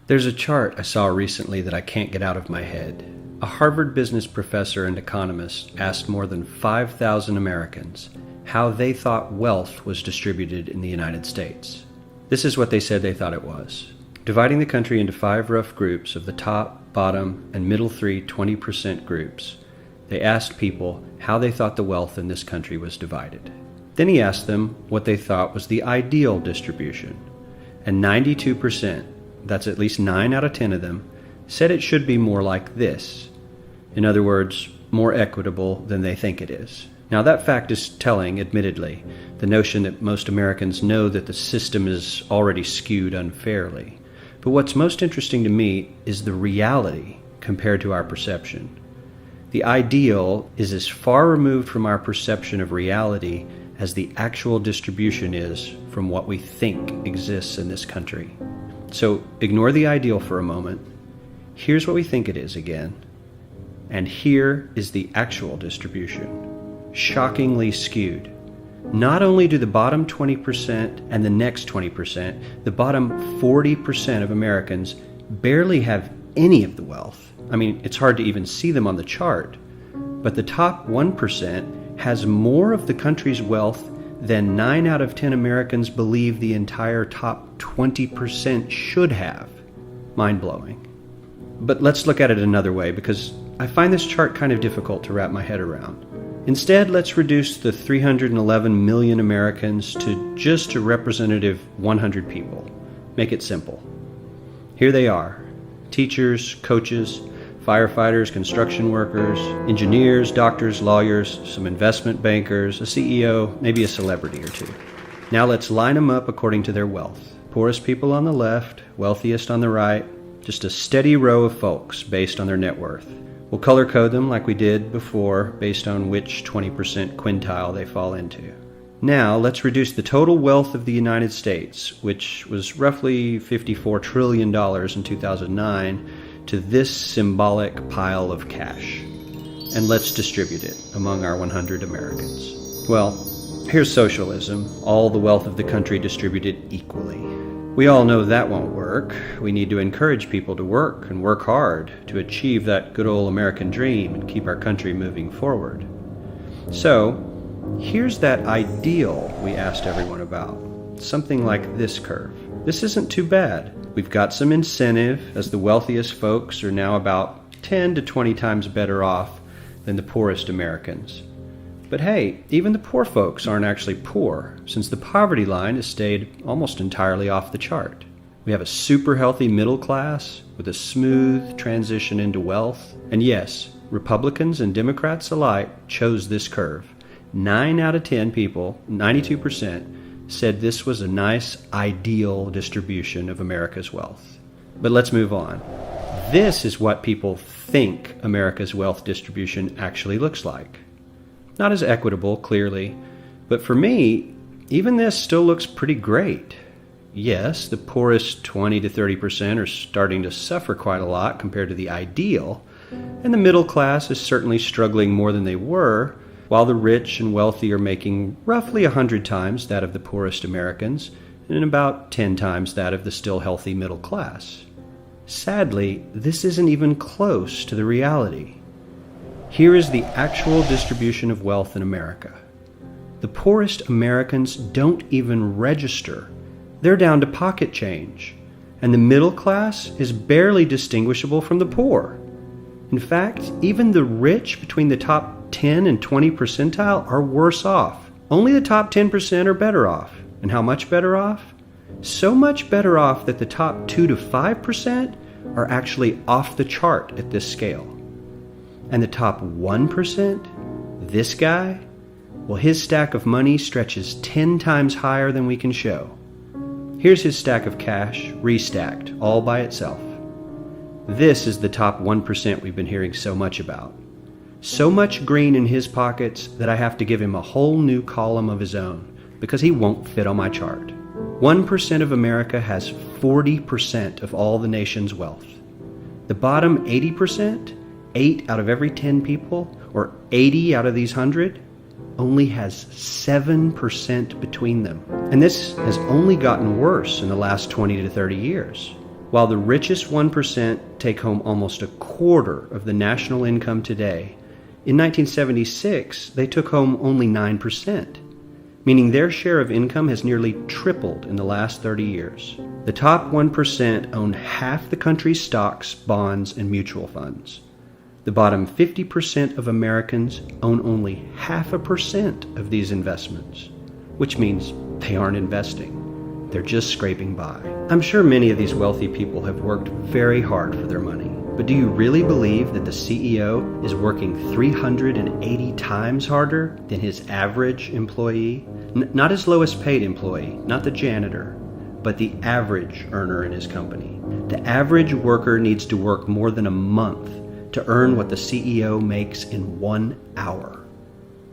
There's a chart I saw recently that I can't get out of my head. A Harvard business professor and economist asked more than 5,000 Americans how they thought wealth was distributed in the United States. This is what they said they thought it was. Dividing the country into 5 rough groups of the top, bottom, and middle 3 20% groups, they asked people how they thought the wealth in this country was divided. Then he asked them what they thought was the ideal distribution. And 92%, that's at least 9 out of 10 of them, said it should be more like this. In other words, more equitable than they think it is. Now that fact is telling, admittedly, the notion that most Americans know that the system is already skewed unfairly. But what's most interesting to me is the reality compared to our perception. The ideal is as far removed from our perception of reality as the actual distribution is from what we think exists in this country. So ignore the ideal for a moment. Here's what we think it is again. And here is the actual distribution. Shockingly skewed. Not only do the bottom 20% and the next 20%, the bottom 40% of Americans barely have any of the wealth. I mean, it's hard to even see them on the chart. But the top 1% has more of the country's wealth than 9 out of 10 Americans believe the entire top 20% should have. Mind-blowing. But let's look at it another way, because I find this chart kind of difficult to wrap my head around. Instead, let's reduce the 311 million Americans to just a representative 100 people. Make it simple. Here they are: teachers, coaches, firefighters, construction workers, engineers, doctors, lawyers, some investment bankers, a CEO, maybe a celebrity or two. Now let's line them up according to their wealth. Poorest people on the left, wealthiest on the right, just a steady row of folks based on their net worth. We'll color code them like we did before based on which 20% quintile they fall into. Now let's reduce the total wealth of the United States, which was roughly $54 trillion in 2009, to this symbolic pile of cash. And let's distribute it among our 100 Americans. Well, here's socialism, all the wealth of the country distributed equally. We all know that won't work. We need to encourage people to work and work hard to achieve that good old American dream and keep our country moving forward. So, here's that ideal we asked everyone about. Something like this curve. This isn't too bad. We've got some incentive, as the wealthiest folks are now about 10 to 20 times better off than the poorest Americans. But hey, even the poor folks aren't actually poor, since the poverty line has stayed almost entirely off the chart. We have a super healthy middle class with a smooth transition into wealth. And yes, Republicans and Democrats alike chose this curve. 9 out of 10 people, 92%, said this was a nice, ideal distribution of America's wealth. But let's move on. This is what people think America's wealth distribution actually looks like. Not as equitable, clearly, but for me, even this still looks pretty great. Yes, the poorest 20 to 30% are starting to suffer quite a lot compared to the ideal, and the middle class is certainly struggling more than they were, while the rich and wealthy are making roughly 100 times that of the poorest Americans, and about 10 times that of the still healthy middle class. Sadly, this isn't even close to the reality. Here is the actual distribution of wealth in America. The poorest Americans don't even register. They're down to pocket change, and the middle class is barely distinguishable from the poor. In fact, even the rich between the top 10 and 20 percentile are worse off. Only the top 10% are better off. And how much better off? So much better off that the top 2 to 5% are actually off the chart at this scale. And the top 1%, this guy, well, his stack of money stretches 10 times higher than we can show. Here's his stack of cash, restacked, all by itself. This is the top 1% we've been hearing so much about. So much green in his pockets that I have to give him a whole new column of his own, because he won't fit on my chart. 1% of America has 40% of all the nation's wealth. The bottom 80%, 8 out of every 10 people, or 80 out of these 100, only has 7% between them. And this has only gotten worse in the last 20 to 30 years. While the richest 1% take home almost a quarter of the national income today, in 1976 they took home only 9%, meaning their share of income has nearly tripled in the last 30 years. The top 1% own half the country's stocks, bonds, and mutual funds. The bottom 50% of Americans own only 0.5% of these investments, which means they aren't investing. They're just scraping by. I'm sure many of these wealthy people have worked very hard for their money, but do you really believe that the CEO is working 380 times harder than his average employee? Not his lowest paid employee, not the janitor, but the average earner in his company. The average worker needs to work more than a month to earn what the CEO makes in 1 hour.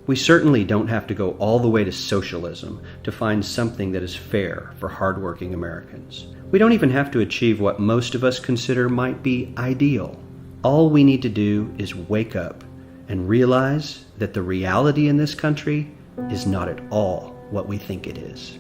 We certainly don't have to go all the way to socialism to find something that is fair for hardworking Americans. We don't even have to achieve what most of us consider might be ideal. All we need to do is wake up and realize that the reality in this country is not at all what we think it is.